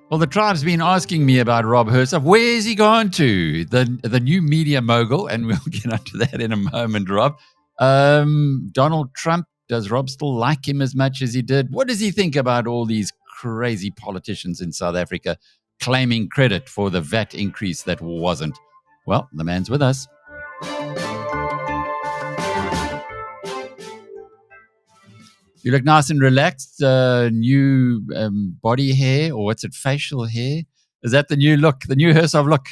Well, the tribe's been asking me about Rob Hersov. Where is he gone to? The new media mogul, and we'll get onto that in a moment, Rob. Donald Trump, does Rob still like him as much as he did? What does he think about all these crazy politicians in South Africa claiming credit for the VAT increase that wasn't? Well, the man's with us. You look nice and relaxed. New body hair, or what's it, facial hair? Is that the new look, the new Hersov look?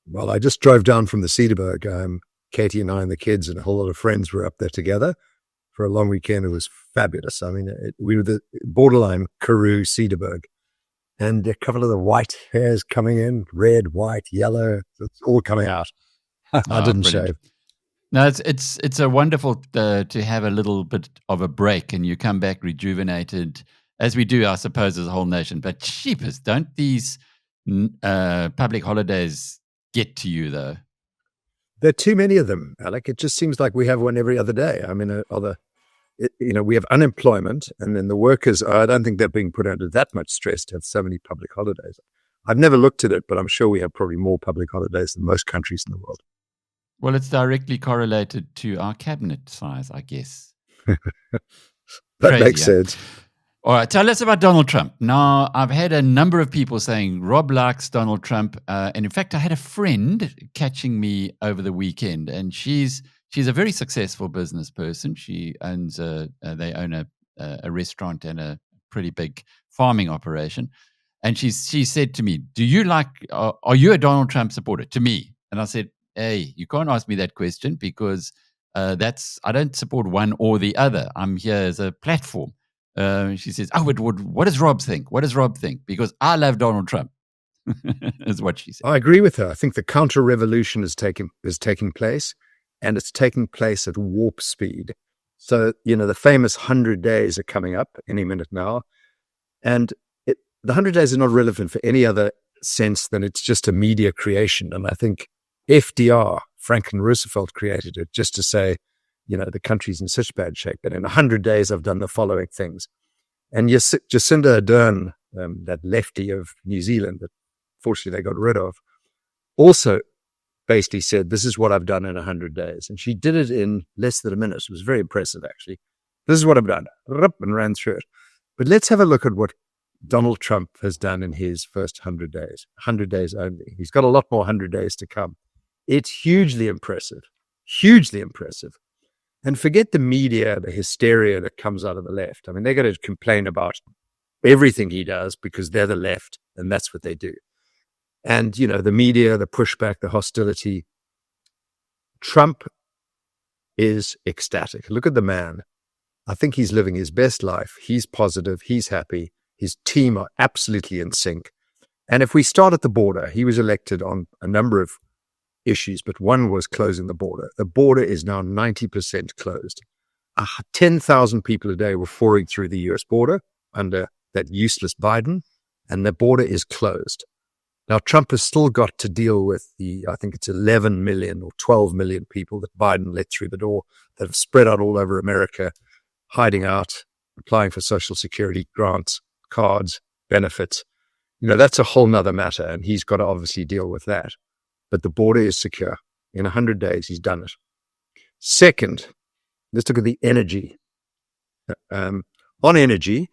Well, I just drove down from the Cedarburg. Katie and I and the kids and a whole lot of friends were up there together for a long weekend. It was fabulous. I mean, we were the borderline Karoo Cedarburg. And a couple of the white hairs coming in, red, white, yellow, it's all coming out. I didn't shave. No, it's a wonderful to have a little bit of a break and you come back rejuvenated, as we do, I suppose, as a whole nation. But sheepers, don't these public holidays get to you, though? There are too many of them, Alec. It just seems like we have one every other day. I mean, we have unemployment, and then the workers, I don't think they're being put under that much stress to have so many public holidays. I've never looked at it, but I'm sure we have probably more public holidays than most countries in the world. Well, it's directly correlated to our cabinet size, I guess. That makes sense. All right, tell us about Donald Trump. Now, I've had a number of people saying Rob likes Donald Trump. And in fact, I had a friend catching me over the weekend, and she's a very successful business person. She owns they own a restaurant and a pretty big farming operation. And she said to me, are you a Donald Trump supporter? To me. And I said, hey, you can't ask me that question because I don't support one or the other. I'm here as a platform. She says, what does Rob think? What does Rob think? Because I love Donald Trump, is what she said. I agree with her. I think the counter-revolution is taking place, and it's taking place at warp speed. So, the famous 100 days are coming up any minute now. And the 100 days are not relevant for any other sense than it's just a media creation. And I think FDR, Franklin Roosevelt, created it just to say, the country's in such bad shape. And in 100 days, I've done the following things. And Jacinda Ardern, that lefty of New Zealand that fortunately they got rid of, also basically said, this is what I've done in 100 days. And she did it in less than a minute. It was very impressive, actually. This is what I've done, and ran through it. But let's have a look at what Donald Trump has done in his first 100 days, 100 days only. He's got a lot more 100 days to come. It's hugely impressive, hugely impressive. And forget the media, the hysteria that comes out of the left. I mean, they're going to complain about everything he does because they're the left and that's what they do. And, the media, the pushback, the hostility. Trump is ecstatic. Look at the man. I think he's living his best life. He's positive. He's happy. His team are absolutely in sync. And if we start at the border, he was elected on a number of issues, but one was closing the border. The border is now 90% closed. 10,000 people a day were pouring through the US border under that useless Biden, and the border is closed. Now, Trump has still got to deal with I think it's 11 million or 12 million people that Biden let through the door that have spread out all over America, hiding out, applying for Social Security grants, cards, benefits. That's a whole nother matter, and he's got to obviously deal with that. But the border is secure. In 100 days, he's done it. Second, let's look at the energy. On energy,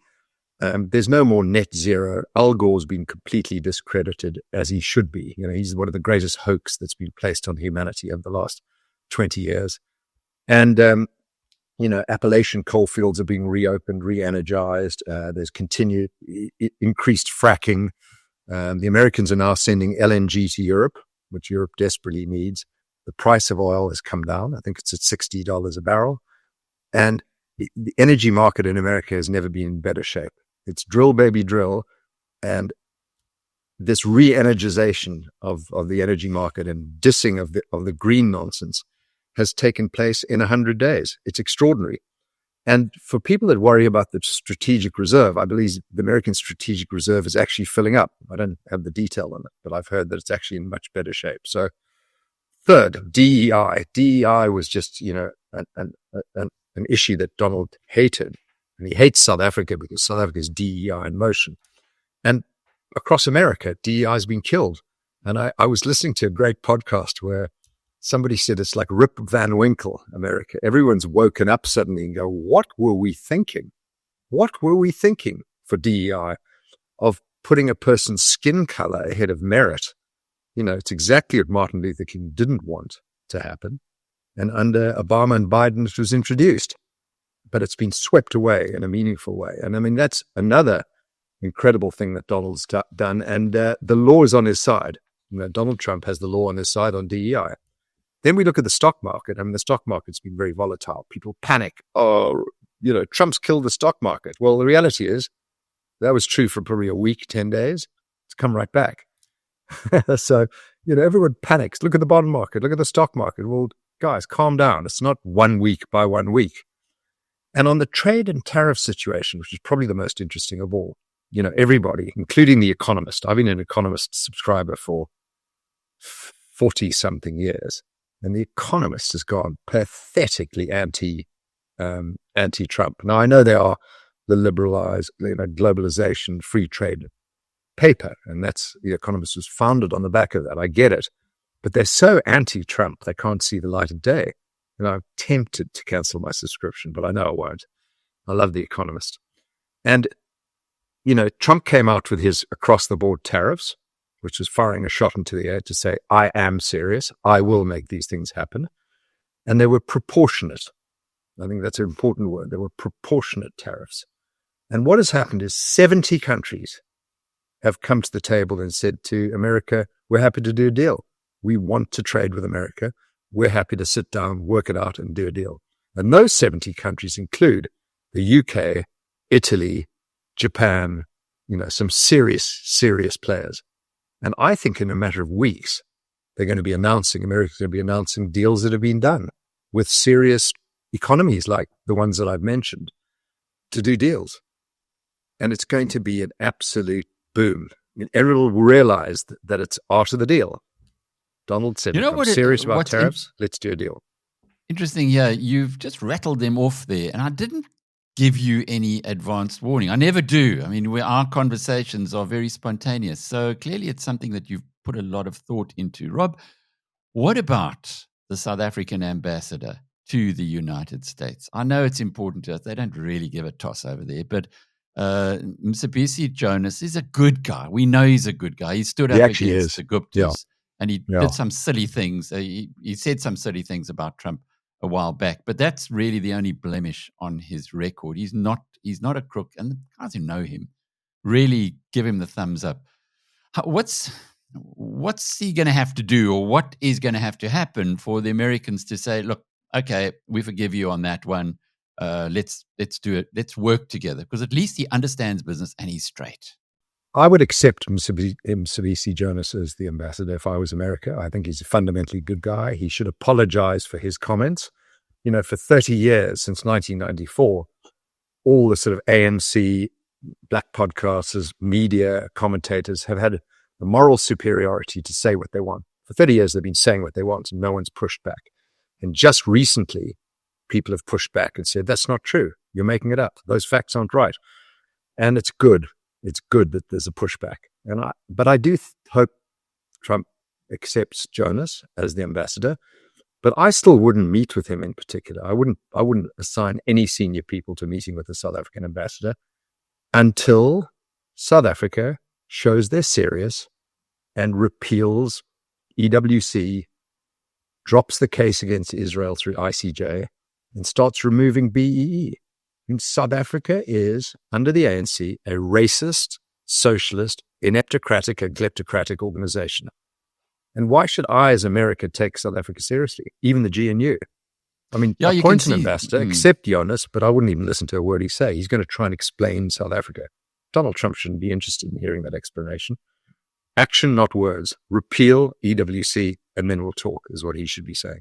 there's no more net zero. Al Gore's been completely discredited, as he should be. He's one of the greatest hoax that's been placed on humanity over the last 20 years. And, Appalachian coal fields are being reopened, re-energized. There's continued increased fracking. The Americans are now sending LNG to Europe, which Europe desperately needs. The price of oil has come down. I think it's at $60 a barrel. And the energy market in America has never been in better shape. It's drill, baby, drill. And this re-energization of the energy market and dissing of the green nonsense has taken place in 100 days. It's extraordinary. And for people that worry about the strategic reserve, I believe the American strategic reserve is actually filling up. I don't have the detail on it, but I've heard that it's actually in much better shape. So third, DEI. DEI was just, an an issue that Donald hated. And he hates South Africa because South Africa is DEI in motion. And across America, DEI has been killed. And I was listening to a great podcast where somebody said it's like Rip Van Winkle, America. Everyone's woken up suddenly and go, what were we thinking? What were we thinking for DEI of putting a person's skin color ahead of merit? You know, it's exactly what Martin Luther King didn't want to happen. And under Obama and Biden, it was introduced. But it's been swept away in a meaningful way. And I mean, that's another incredible thing that Donald's done. And the law is on his side. You know, Donald Trump has the law on his side on DEI. Then we look at the stock market. I mean, the stock market's been very volatile. People panic. Oh, you know, Trump's killed the stock market. Well, the reality is that was true for probably a week, 10 days. It's come right back. So, you know, everyone panics. Look at the bond market. Look at the stock market. Well, guys, calm down. It's not 1 week by 1 week. And on the trade and tariff situation, which is probably the most interesting of all, you know, everybody, including The Economist. I've been an Economist subscriber for 40-something years. And The Economist has gone pathetically anti-Trump. Now, I know they are the liberalized, you know, globalization, free trade paper. And that's, The Economist was founded on the back of that. I get it. But they're so anti-Trump, they can't see the light of day. And I'm tempted to cancel my subscription, but I know I won't. I love The Economist. And, you know, Trump came out with his across-the-board tariffs, which was firing a shot into the air to say, I am serious. I will make these things happen. And they were proportionate. I think that's an important word. They were proportionate tariffs. And what has happened is 70 countries have come to the table and said to America, we're happy to do a deal. We want to trade with America. We're happy to sit down, work it out, and do a deal. And those 70 countries include the UK, Italy, Japan, you know, some serious players. And I think in a matter of weeks, America's going to be announcing deals that have been done with serious economies like the ones that I've mentioned to do deals. And it's going to be an absolute boom. I mean, everyone will realize that it's art of the deal. Donald said, I'm serious about tariffs. Let's do a deal. Interesting. Yeah, you've just rattled them off there. And I didn't give you any advanced warning. I never do. I mean, our conversations are very spontaneous. So clearly it's something that you've put a lot of thought into. Rob, what about the South African ambassador to the United States? I know it's important to us. They don't really give a toss over there. But Mcebisi Jonas is a good guy. We know he's a good guy. He stood up against the Guptas. Yeah. And he did some silly things. He said some silly things about Trump a while back, but that's really the only blemish on his record. He's not a crook, and the guys who know him really give him the thumbs up. What's he going to have to do, or what is going to have to happen for the Americans to say, look, okay, we forgive you on that one. Let's do it. Let's work together, because at least he understands business and he's straight. I would accept Mcebisi Jonas as the ambassador if I was America. I think he's a fundamentally good guy. He should apologize for his comments. You know, for 30 years, since 1994, all the sort of ANC, black podcasters, media commentators have had the moral superiority to say what they want. For 30 years, they've been saying what they want, and no one's pushed back. And just recently, people have pushed back and said, that's not true. You're making it up. Those facts aren't right. And it's good. It's good that there's a pushback. But I do hope Trump accepts Jonas as the ambassador. But I still wouldn't meet with him in particular. I wouldn't assign any senior people to meeting with the South African ambassador until South Africa shows they're serious and repeals EWC, drops the case against Israel through ICJ, and starts removing BEE. And South Africa is, under the ANC, a racist, socialist, ineptocratic, and kleptocratic organization. And why should I, as America, take South Africa seriously? Even the GNU. I mean, appoint an ambassador, accept Jonas, but I wouldn't even listen to a word he say. He's going to try and explain South Africa. Donald Trump shouldn't be interested in hearing that explanation. Action, not words. Repeal EWC, and then we'll talk, is what he should be saying.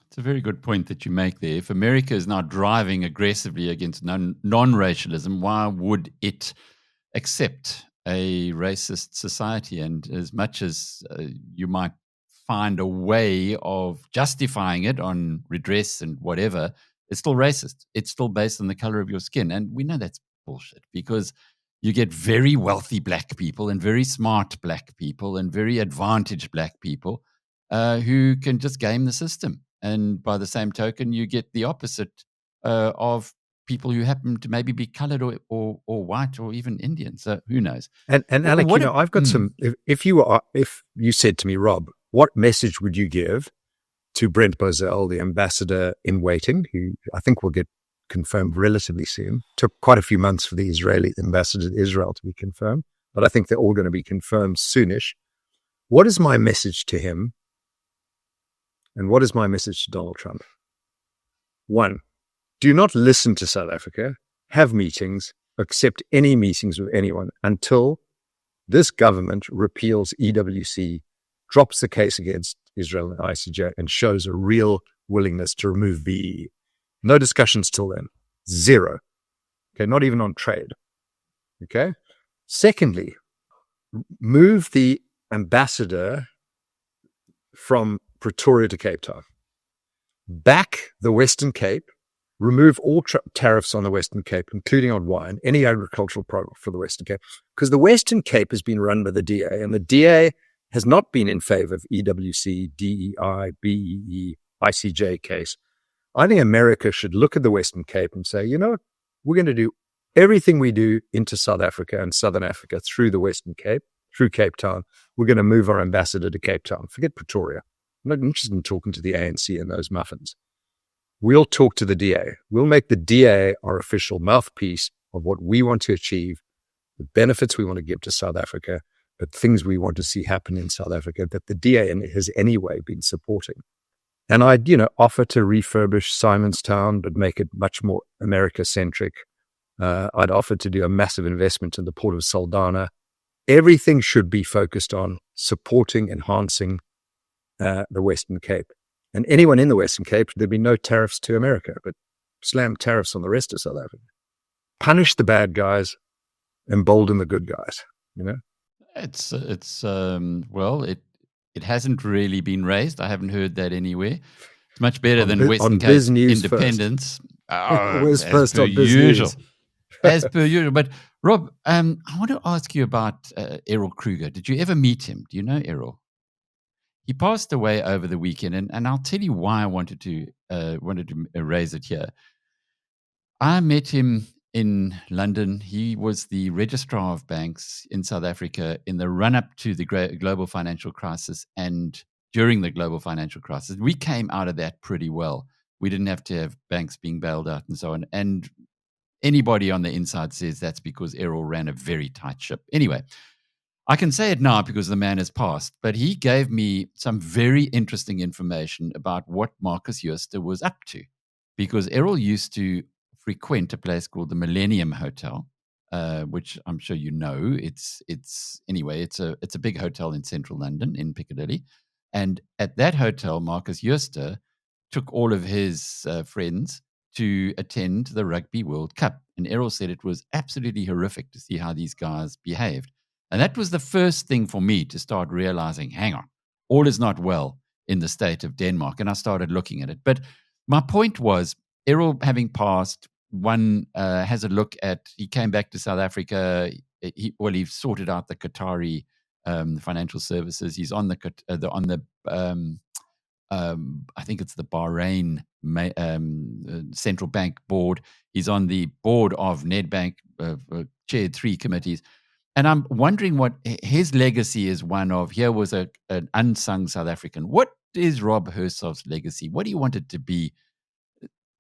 It's a very good point that you make there. If America is now driving aggressively against non-racialism, why would it accept a racist society? And as much as you might find a way of justifying it on redress and whatever, It's still racist. It's still based on the color of your skin. And we know that's bullshit because you get very wealthy black people and very smart black people and very advantaged black people who can just game the system. And by the same token, you get the opposite of people who happen to maybe be colored or white or even Indian. So who knows? And Alec, I've got some. If you said to me, Rob, what message would you give to Brent Bozell, the ambassador in waiting, who I think will get confirmed relatively soon? Took quite a few months for the Israeli ambassador to Israel to be confirmed, but I think they're all going to be confirmed soonish. What is my message to him? And what is my message to Donald Trump? 1, do not listen to South Africa, have meetings, accept any meetings with anyone until this government repeals EWC, drops the case against Israel and ICJ, and shows a real willingness to remove BEE. No discussions till then. 0. Okay, not even on trade. Okay. Secondly, move the ambassador from Pretoria to Cape Town. Back the Western Cape, remove all tariffs on the Western Cape, including on wine, any agricultural product for the Western Cape, because the Western Cape has been run by the DA, and the DA has not been in favor of EWC, DEI, BEE, ICJ case. I think America should look at the Western Cape and say, you know what, we're going to do everything we do into South Africa and Southern Africa through the Western Cape, through Cape Town. We're going to move our ambassador to Cape Town. Forget Pretoria. I'm not interested in talking to the ANC and those muffins. We'll talk to the DA. We'll make the DA our official mouthpiece of what we want to achieve, the benefits we want to give to South Africa, but things we want to see happen in South Africa that the DA has anyway been supporting. And I'd, offer to refurbish Simonstown, but make it much more America-centric. I'd offer to do a massive investment in the port of Saldanha. Everything should be focused on supporting, enhancing the Western Cape. And anyone in the Western Cape, there'd be no tariffs to America, but slam tariffs on the rest of South Africa. Punish the bad guys, embolden the good guys, It hasn't really been raised. I haven't heard that anywhere. It's much better than Western Cape BizNews independence. Where's first on BizNews? As per usual. But Rob, I want to ask you about Errol Kruger. Did you ever meet him? Do you know Errol? He passed away over the weekend, and I'll tell you why I wanted to raise it here. I met him in London. He was the registrar of banks in South Africa in the run-up to the global financial crisis and during the global financial crisis. We came out of that pretty well. We didn't have to have banks being bailed out and so on. And anybody on the inside says that's because Errol ran a very tight ship. Anyway, I can say it now because the man has passed, but he gave me some very interesting information about what Marcus Jooste was up to, because Errol used to frequent a place called the Millennium Hotel, which I'm sure you know. It's a big hotel in central London in Piccadilly, and at that hotel, Marcus Jooste took all of his friends to attend the Rugby World Cup, and Errol said it was absolutely horrific to see how these guys behaved. And that was the first thing for me to start realizing, hang on, all is not well in the state of Denmark. And I started looking at it. But my point was, Errol having passed, one has a look at, he came back to South Africa. He sorted out the Qatari financial services. He's on I think it's the Bahrain central bank board. He's on the board of Nedbank, chaired 3 committees. And I'm wondering what his legacy is. One of, here was an unsung South African. What is Rob Hersov's legacy? What do you want it to be?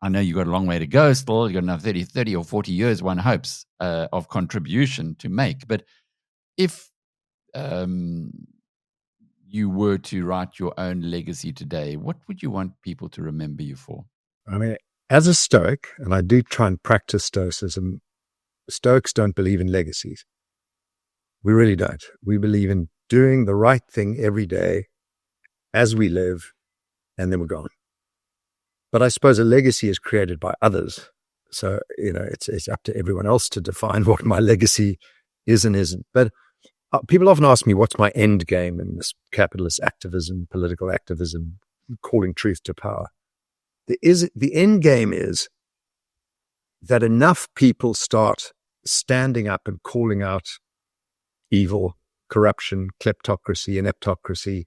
I know you've got a long way to go still. You've got another 30 or 40 years, one hopes, of contribution to make. But if you were to write your own legacy today, what would you want people to remember you for? I mean, as a Stoic, and I do try and practice Stoicism, Stoics don't believe in legacies. We really don't. We believe in doing the right thing every day as we live, and then we're gone. But I suppose a legacy is created by others. So, it's up to everyone else to define what my legacy is and isn't. But people often ask me, what's my end game in this capitalist activism, political activism, calling truth to power? the end game is that enough people start standing up and calling out evil, corruption, kleptocracy, ineptocracy,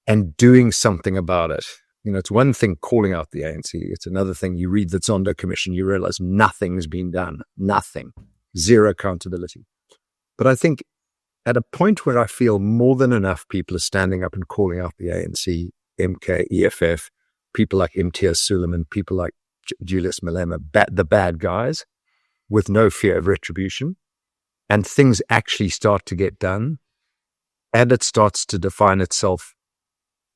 and doing something about it. It's one thing calling out the ANC. It's another thing. You read the Zondo Commission, you realize nothing's been done. Nothing. Zero accountability. But I think at a point where I feel more than enough people are standing up and calling out the ANC, MK, EFF, people like Imtiaz Suleiman, people like Julius Malema, the bad guys, with no fear of retribution, and things actually start to get done, and it starts to define itself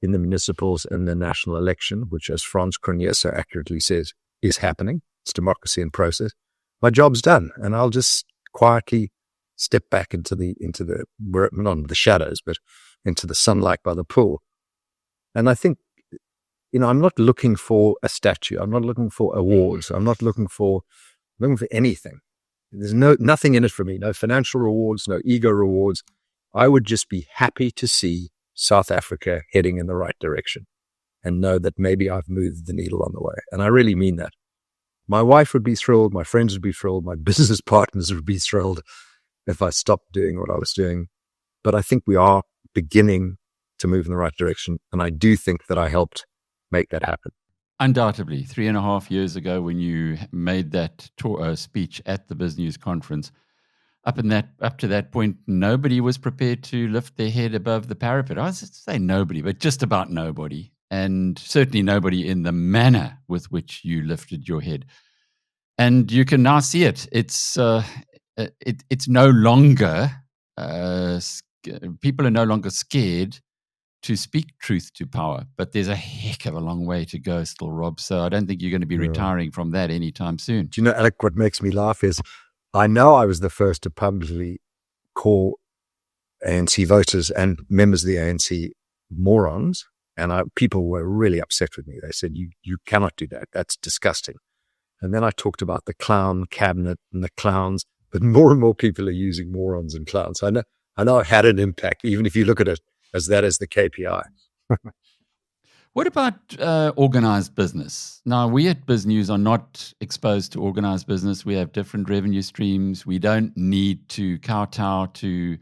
in the municipals and the national election, which, as Franz Cronier so accurately says, is happening. It's democracy in process. My job's done, and I'll just quietly step back into not the shadows, but into the sunlight by the pool. And I think, I'm not looking for a statue. I'm not looking for awards. I'm not looking for anything. There's nothing in it for me. No financial rewards, no ego rewards. I would just be happy to see South Africa heading in the right direction and know that maybe I've moved the needle on the way. And I really mean that. My wife would be thrilled. My friends would be thrilled. My business partners would be thrilled if I stopped doing what I was doing. But I think we are beginning to move in the right direction. And I do think that I helped make that happen. Undoubtedly. 3.5 years ago, when you made that speech at the BizNews conference, up to that point, nobody was prepared to lift their head above the parapet. I was say nobody, but just about nobody, and certainly nobody in the manner with which you lifted your head. And you can now see it. It's no longer people are no longer scared to speak truth to power, but there's a heck of a long way to go still, Rob. So I don't think you're going to be retiring from that anytime soon. Do you know, Alec, what makes me laugh is I know I was the first to publicly call ANC voters and members of the ANC morons, and people were really upset with me. They said, you cannot do that. That's disgusting. And then I talked about the clown cabinet and the clowns, but more and more people are using morons and clowns. I know it had an impact, even if you look at it as that as the KPI. What about organized business? Now, we at BizNews are not exposed to organized business. We have different revenue streams. We don't need to kowtow to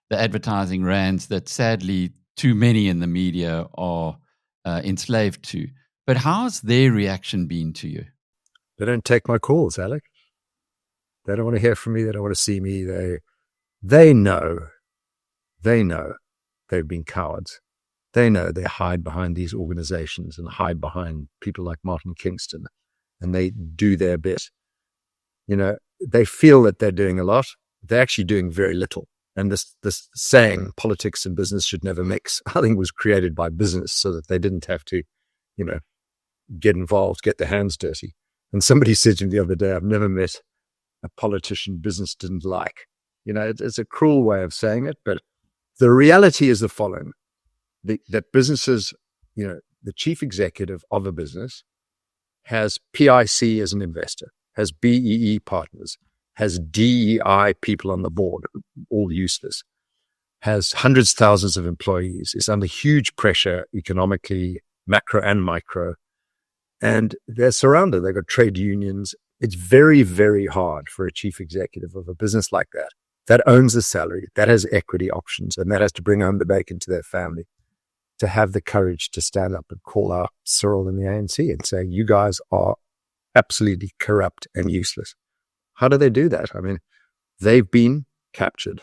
the advertising rands that sadly too many in the media are enslaved to. But how's their reaction been to you? They don't take my calls, Alec. They don't want to hear from me. They don't want to see me. They know they've been cowards. They know they hide behind these organizations and hide behind people like Martin Kingston, and they do their bit. They feel that they're doing a lot. They're actually doing very little. And this saying, politics and business should never mix, I think was created by business so that they didn't have to, get involved, get their hands dirty. And somebody said to me the other day, I've never met a politician business didn't like. It's a cruel way of saying it, but the reality is the following. That businesses, the chief executive of a business has PIC as an investor, has BEE partners, has DEI people on the board, all useless, has hundreds of thousands of employees, is under huge pressure economically, macro and micro, and they're surrounded. They've got trade unions. It's very, very hard for a chief executive of a business like that owns the salary, that has equity options, and that has to bring home the bacon to their family, to have the courage to stand up and call out Cyril and the ANC and say, you guys are absolutely corrupt and useless. How do they do that? I mean, they've been captured.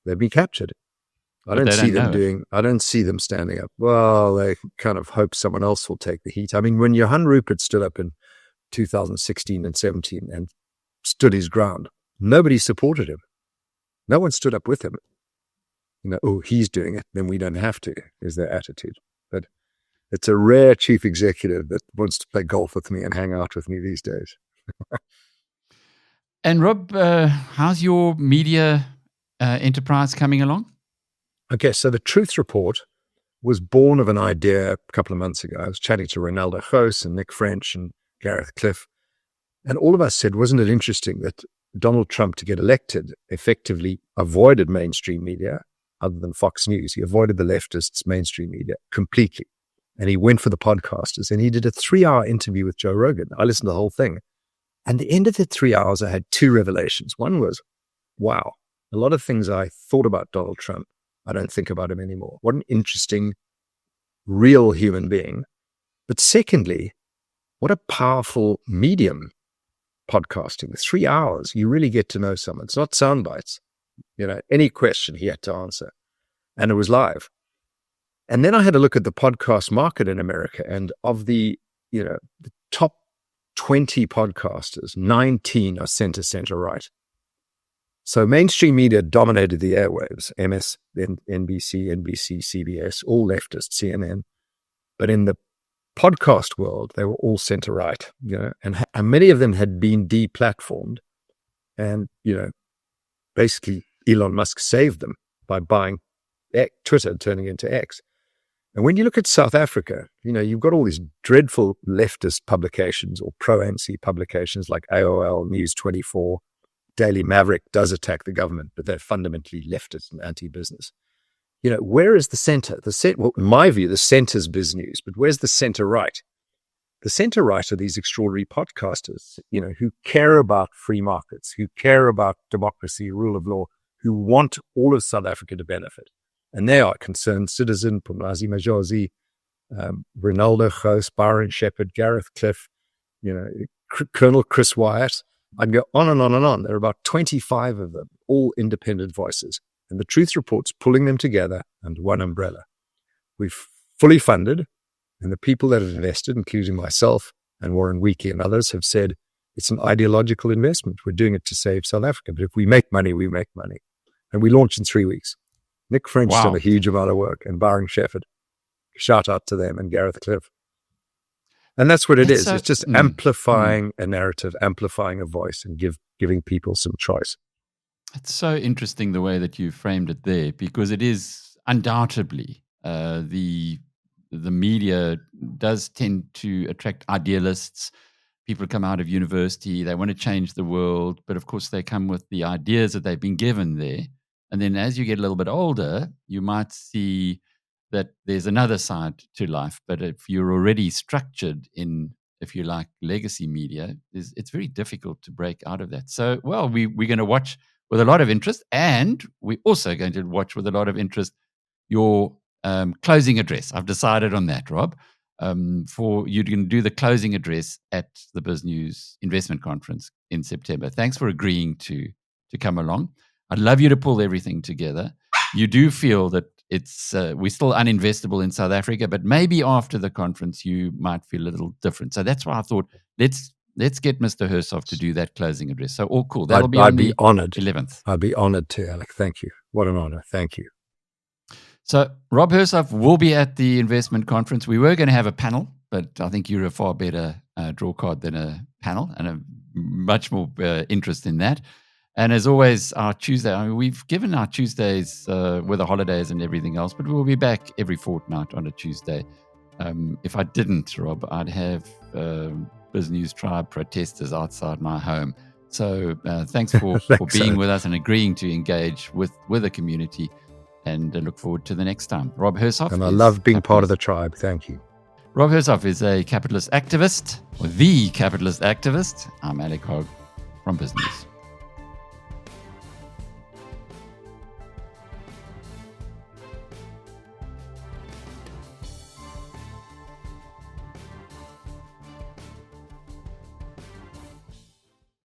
I don't see them standing up. Well, they kind of hope someone else will take the heat. I mean, when Johan Rupert stood up in 2016 and 17 and stood his ground, nobody supported him. No one stood up with him. He's doing it, then we don't have to, is their attitude. But it's a rare chief executive that wants to play golf with me and hang out with me these days. And Rob, how's your media enterprise coming along? Okay, so the Truth Report was born of an idea a couple of months ago. I was chatting to Ronaldo Goos and Nick French and Gareth Cliff, and all of us said, wasn't it interesting that Donald Trump, to get elected, effectively avoided mainstream media other than Fox News. He avoided the leftists' mainstream media completely. and he went for the podcasters, and he did a 3-hour interview with Joe Rogan. I listened to the whole thing. And at the end of the 3 hours, I had 2 revelations. One was, wow, a lot of things I thought about Donald Trump, I don't think about him anymore. What an interesting, real human being. But secondly, what a powerful medium podcasting. 3 hours, you really get to know someone. It's not sound bites. Any question he had to answer. And it was live. And then I had a look at the podcast market in America, and of the top 20 podcasters, 19 are center right. So mainstream media dominated the airwaves, NBC, CBS, all leftist, CNN. But in the podcast world, they were all center right, and many of them had been deplatformed. And, basically Elon Musk saved them by buying Twitter, turning it into X. And when you look at South Africa, you've got all these dreadful leftist publications or pro-ANC publications like AOL, News 24, Daily Maverick does attack the government, but they're fundamentally leftist and anti-business. Where is the center? Well, in my view, the center's BizNews, but where's the center right? The center right are these extraordinary podcasters, who care about free markets, who care about democracy, rule of law, who want all of South Africa to benefit. And they are Concerned Citizen, Pumlazi Majosi, Ronaldo Ghost, Byron Shepherd, Gareth Cliff, Colonel Chris Wyatt. I can go on and on and on. There are about 25 of them, all independent voices. And the Truth Report's pulling them together under one umbrella. We've fully funded, and the people that have invested, including myself and Warren Weeke and others, have said it's an ideological investment. We're doing it to save South Africa. But if we make money, we make money. And we launch in 3 weeks. Nick French done a huge amount of work, and Byron Shepherd. Shout out to them, and Gareth Cliff. And that's what it is. It's just amplifying a narrative, amplifying a voice, and giving people some choice. It's so interesting the way that you framed it there, because it is undoubtedly the media does tend to attract idealists. People come out of university, they want to change the world, but of course they come with the ideas that they've been given there. And then as you get a little bit older, you might see that there's another side to life. But if you're already structured in, if you like, legacy media, it's very difficult to break out of that. So, we're going to watch with a lot of interest, and we're also going to watch with a lot of interest your closing address. I've decided on that, Rob. For you to do the closing address at the BizNews Investment Conference in September. Thanks for agreeing to come along. I'd love you to pull everything together. You do feel that it's we're still uninvestable in South Africa, but maybe after the conference you might feel a little different. So that's why I thought let's get Mr. Hersov to do that closing address. So all cool. That'll be on the 11th. I'd be honored to, Alec. Thank you. What an honor. Thank you. So Rob Hersov will be at the investment conference. We were going to have a panel, but I think you're a far better draw card than a panel, and a much more interest in that. And as always, our Tuesday, we've given our Tuesdays with the holidays and everything else, but we'll be back every fortnight on a Tuesday. If I didn't, Rob, I'd have BizNews Tribe protesters outside my home. So thanks for being with us and agreeing to engage with the community, and look forward to the next time. Rob Hersov. And I love being part of the tribe. Thank you. Rob Hersov is a capitalist activist, or the capitalist activist. I'm Alec Hogg from BizNews.